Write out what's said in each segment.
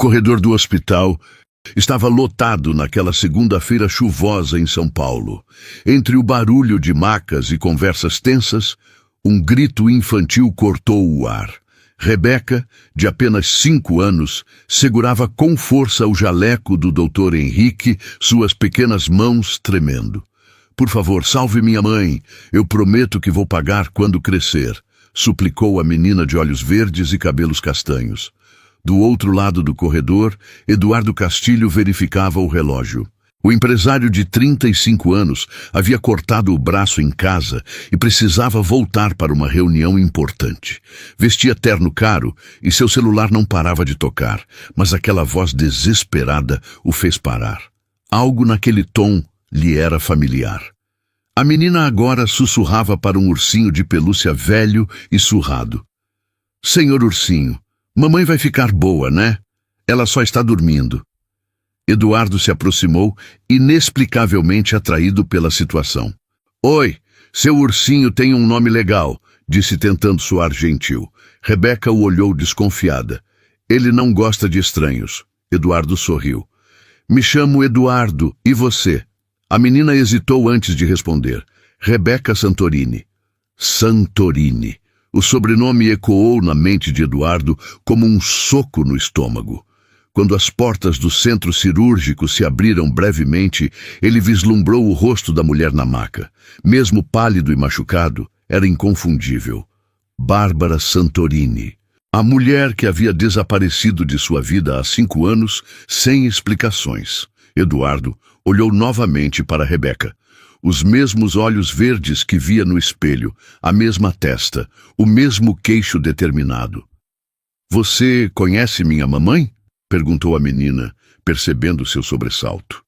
corredor do hospital estava lotado naquela segunda-feira chuvosa em São Paulo. Entre o barulho de macas e conversas tensas, um grito infantil cortou o ar. Rebeca, de apenas 5 anos, segurava com força o jaleco do Dr. Henrique, suas pequenas mãos tremendo. "Por favor, salve minha mãe. Eu prometo que vou pagar quando crescer", suplicou a menina de olhos verdes e cabelos castanhos. Do outro lado do corredor, Eduardo Castilho verificava o relógio. O empresário de 35 anos havia cortado o braço em casa e precisava voltar para uma reunião importante. Vestia terno caro e seu celular não parava de tocar, mas aquela voz desesperada o fez parar. Algo naquele tom lhe era familiar. A menina agora sussurrava para um ursinho de pelúcia velho e surrado. "Senhor ursinho, mamãe vai ficar boa, né? Ela só está dormindo." Eduardo se aproximou, inexplicavelmente atraído pela situação. "Oi, seu ursinho tem um nome legal", disse tentando soar gentil. Rebeca o olhou desconfiada. "Ele não gosta de estranhos." Eduardo sorriu. "Me chamo Eduardo, e você?" A menina hesitou antes de responder. "Rebeca Santorini." Santorini. O sobrenome ecoou na mente de Eduardo como um soco no estômago. Quando as portas do centro cirúrgico se abriram brevemente, ele vislumbrou o rosto da mulher na maca. Mesmo pálido e machucado, era inconfundível. Bárbara Santorini. A mulher que havia desaparecido de sua vida há 5 anos, sem explicações. Eduardo olhou novamente para Rebeca. Os mesmos olhos verdes que via no espelho, a mesma testa, o mesmo queixo determinado. "Você conhece minha mamãe?" perguntou a menina, percebendo seu sobressalto.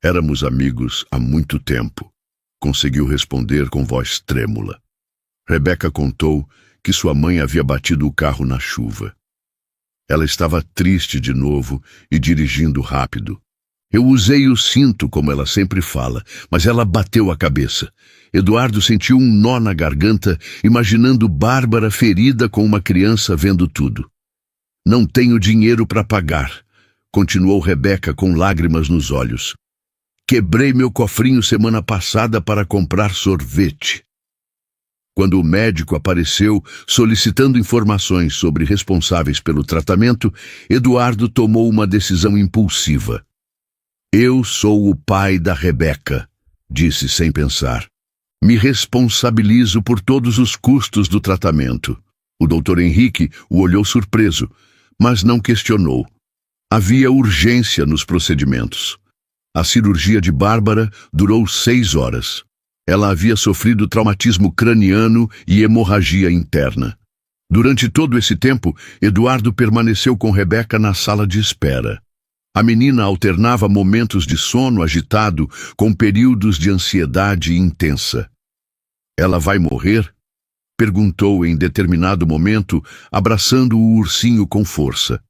"Éramos amigos há muito tempo", conseguiu responder com voz trêmula. Rebeca contou que sua mãe havia batido o carro na chuva. Ela estava triste de novo e dirigindo rápido. "Eu usei o cinto, como ela sempre fala, mas ela bateu a cabeça." Eduardo sentiu um nó na garganta, imaginando Bárbara ferida com uma criança vendo tudo. "Não tenho dinheiro para pagar", continuou Rebeca com lágrimas nos olhos. "Quebrei meu cofrinho semana passada para comprar sorvete." Quando o médico apareceu solicitando informações sobre responsáveis pelo tratamento, Eduardo tomou uma decisão impulsiva. "Eu sou o pai da Rebeca", disse sem pensar. "Me responsabilizo por todos os custos do tratamento." O Dr. Henrique o olhou surpreso, mas não questionou. Havia urgência nos procedimentos. A cirurgia de Bárbara durou 6 horas. Ela havia sofrido traumatismo craniano e hemorragia interna. Durante todo esse tempo, Eduardo permaneceu com Rebeca na sala de espera. A menina alternava momentos de sono agitado com períodos de ansiedade intensa. "Ela vai morrer?" perguntou em determinado momento, abraçando o ursinho com força.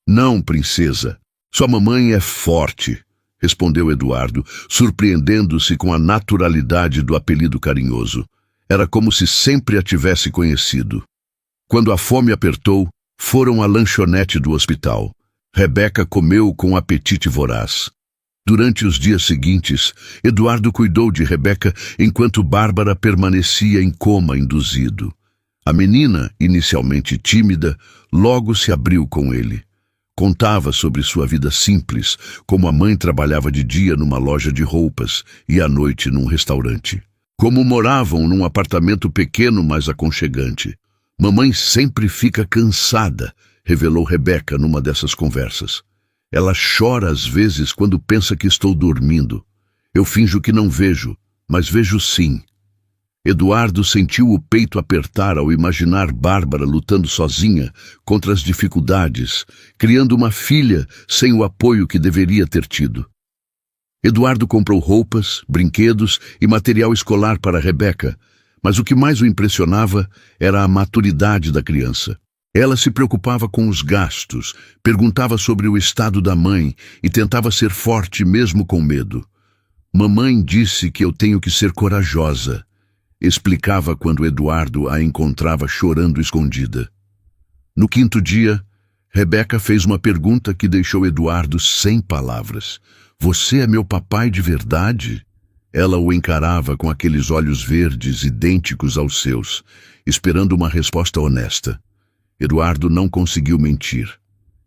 "Não, princesa. Sua mamãe é forte", respondeu Eduardo, surpreendendo-se com a naturalidade do apelido carinhoso. Era como se sempre a tivesse conhecido. Quando a fome apertou, foram à lanchonete do hospital. Rebeca comeu com apetite voraz. Durante os dias seguintes, Eduardo cuidou de Rebeca enquanto Bárbara permanecia em coma induzido. A menina, inicialmente tímida, logo se abriu com ele. Contava sobre sua vida simples, como a mãe trabalhava de dia numa loja de roupas e à noite num restaurante. Como moravam num apartamento pequeno, mas aconchegante. "Mamãe sempre fica cansada", revelou Rebeca numa dessas conversas. "Ela chora às vezes quando pensa que estou dormindo. Eu finjo que não vejo, mas vejo sim." Eduardo sentiu o peito apertar ao imaginar Bárbara lutando sozinha contra as dificuldades, criando uma filha sem o apoio que deveria ter tido. Eduardo comprou roupas, brinquedos e material escolar para Rebeca, mas o que mais o impressionava era a maturidade da criança. Ela se preocupava com os gastos, perguntava sobre o estado da mãe e tentava ser forte mesmo com medo. "Mamãe disse que eu tenho que ser corajosa", explicava quando Eduardo a encontrava chorando escondida. No 5º dia, Rebeca fez uma pergunta que deixou Eduardo sem palavras. Você é meu papai de verdade? Ela o encarava com aqueles olhos verdes idênticos aos seus, esperando uma resposta honesta. Eduardo não conseguiu mentir.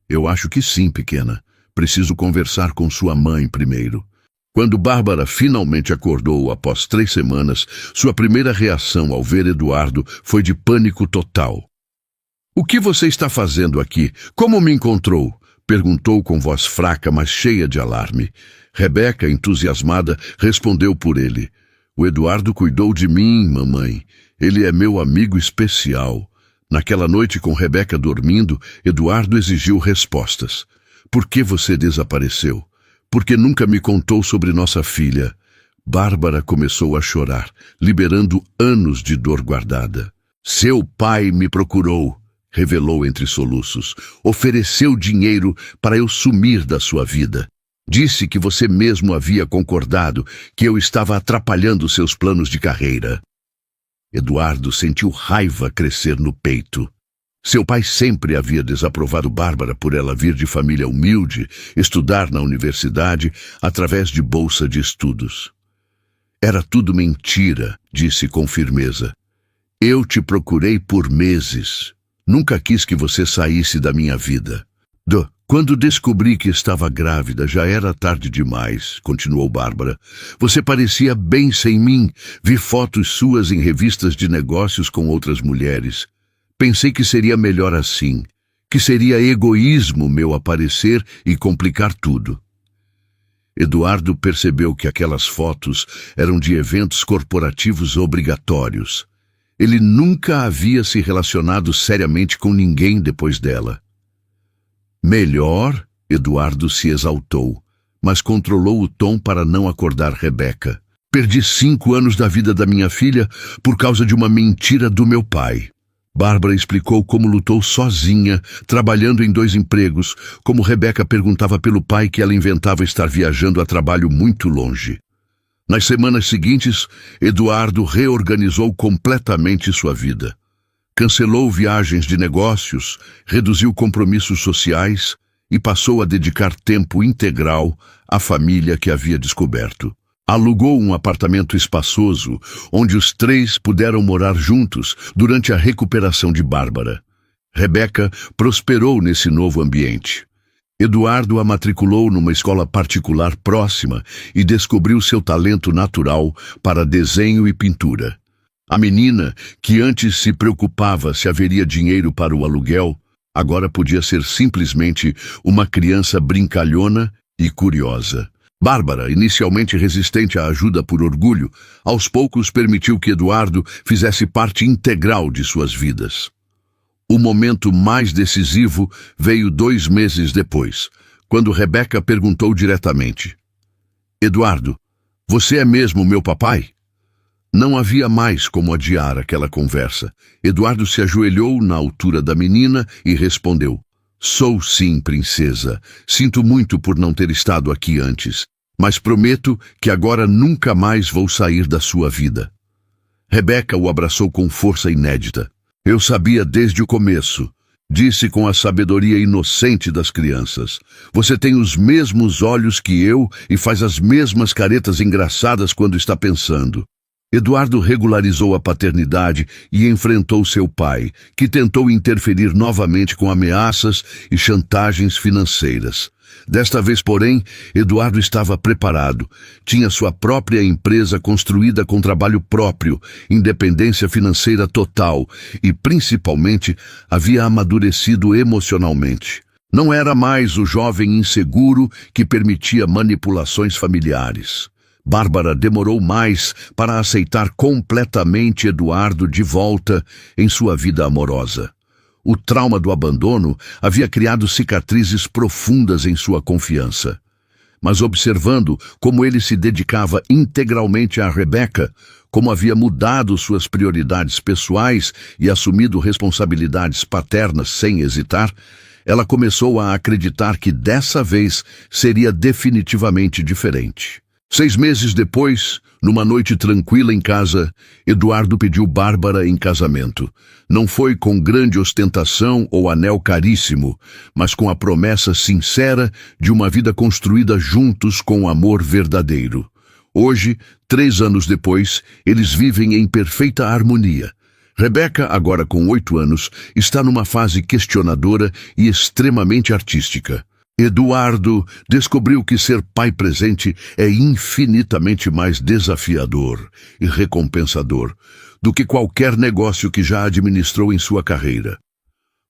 Eu acho que sim, pequena. Preciso conversar com sua mãe primeiro. Quando Bárbara finalmente acordou após 3 semanas, sua primeira reação ao ver Eduardo foi de pânico total. O que você está fazendo aqui? Como me encontrou? Perguntou com voz fraca, mas cheia de alarme. Rebeca, entusiasmada, respondeu por ele. O Eduardo cuidou de mim, mamãe. Ele é meu amigo especial. Naquela noite, com Rebeca dormindo, Eduardo exigiu respostas. Por que você desapareceu? Por que nunca me contou sobre nossa filha? Bárbara começou a chorar, liberando anos de dor guardada. Seu pai me procurou, revelou entre soluços. Ofereceu dinheiro para eu sumir da sua vida. Disse que você mesmo havia concordado, que eu estava atrapalhando seus planos de carreira. Eduardo sentiu raiva crescer no peito. Seu pai sempre havia desaprovado Bárbara por ela vir de família humilde, estudar na universidade através de bolsa de estudos. Era tudo mentira, disse com firmeza. Eu te procurei por meses. Nunca quis que você saísse da minha vida. Quando descobri que estava grávida, já era tarde demais, continuou Bárbara. Você parecia bem sem mim. Vi fotos suas em revistas de negócios com outras mulheres. Pensei que seria melhor assim, que seria egoísmo meu aparecer e complicar tudo. Eduardo percebeu que aquelas fotos eram de eventos corporativos obrigatórios. Ele nunca havia se relacionado seriamente com ninguém depois dela. Melhor, Eduardo se exaltou, mas controlou o tom para não acordar Rebeca. Perdi 5 anos da vida da minha filha por causa de uma mentira do meu pai. Bárbara explicou como lutou sozinha, trabalhando em 2 empregos, como Rebeca perguntava pelo pai que ela inventava estar viajando a trabalho muito longe. Nas semanas seguintes, Eduardo reorganizou completamente sua vida. Cancelou viagens de negócios, reduziu compromissos sociais e passou a dedicar tempo integral à família que havia descoberto. Alugou um apartamento espaçoso, onde os 3 puderam morar juntos durante a recuperação de Bárbara. Rebeca prosperou nesse novo ambiente. Eduardo a matriculou numa escola particular próxima e descobriu seu talento natural para desenho e pintura. A menina, que antes se preocupava se haveria dinheiro para o aluguel, agora podia ser simplesmente uma criança brincalhona e curiosa. Bárbara, inicialmente resistente à ajuda por orgulho, aos poucos permitiu que Eduardo fizesse parte integral de suas vidas. O momento mais decisivo veio 2 meses depois, quando Rebeca perguntou diretamente: Eduardo, você é mesmo meu papai? Não havia mais como adiar aquela conversa. Eduardo se ajoelhou na altura da menina e respondeu: Sou sim, princesa. Sinto muito por não ter estado aqui antes, mas prometo que agora nunca mais vou sair da sua vida. Rebeca o abraçou com força inédita. Eu sabia desde o começo, disse com a sabedoria inocente das crianças. Você tem os mesmos olhos que eu e faz as mesmas caretas engraçadas quando está pensando. Eduardo regularizou a paternidade e enfrentou seu pai, que tentou interferir novamente com ameaças e chantagens financeiras. Desta vez, porém, Eduardo estava preparado. Tinha sua própria empresa construída com trabalho próprio, independência financeira total e, principalmente, havia amadurecido emocionalmente. Não era mais o jovem inseguro que permitia manipulações familiares. Bárbara demorou mais para aceitar completamente Eduardo de volta em sua vida amorosa. O trauma do abandono havia criado cicatrizes profundas em sua confiança. Mas observando como ele se dedicava integralmente a Rebeca, como havia mudado suas prioridades pessoais e assumido responsabilidades paternas sem hesitar, ela começou a acreditar que dessa vez seria definitivamente diferente. 6 meses depois, numa noite tranquila em casa, Eduardo pediu Bárbara em casamento. Não foi com grande ostentação ou anel caríssimo, mas com a promessa sincera de uma vida construída juntos com amor verdadeiro. Hoje, 3 anos depois, eles vivem em perfeita harmonia. Rebeca, agora com 8 anos, está numa fase questionadora e extremamente artística. Eduardo descobriu que ser pai presente é infinitamente mais desafiador e recompensador do que qualquer negócio que já administrou em sua carreira.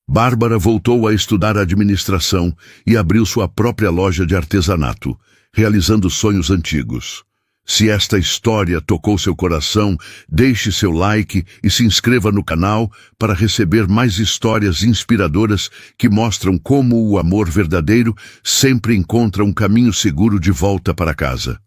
Bárbara voltou a estudar administração e abriu sua própria loja de artesanato, realizando sonhos antigos. Se esta história tocou seu coração, deixe seu like e se inscreva no canal para receber mais histórias inspiradoras que mostram como o amor verdadeiro sempre encontra um caminho seguro de volta para casa.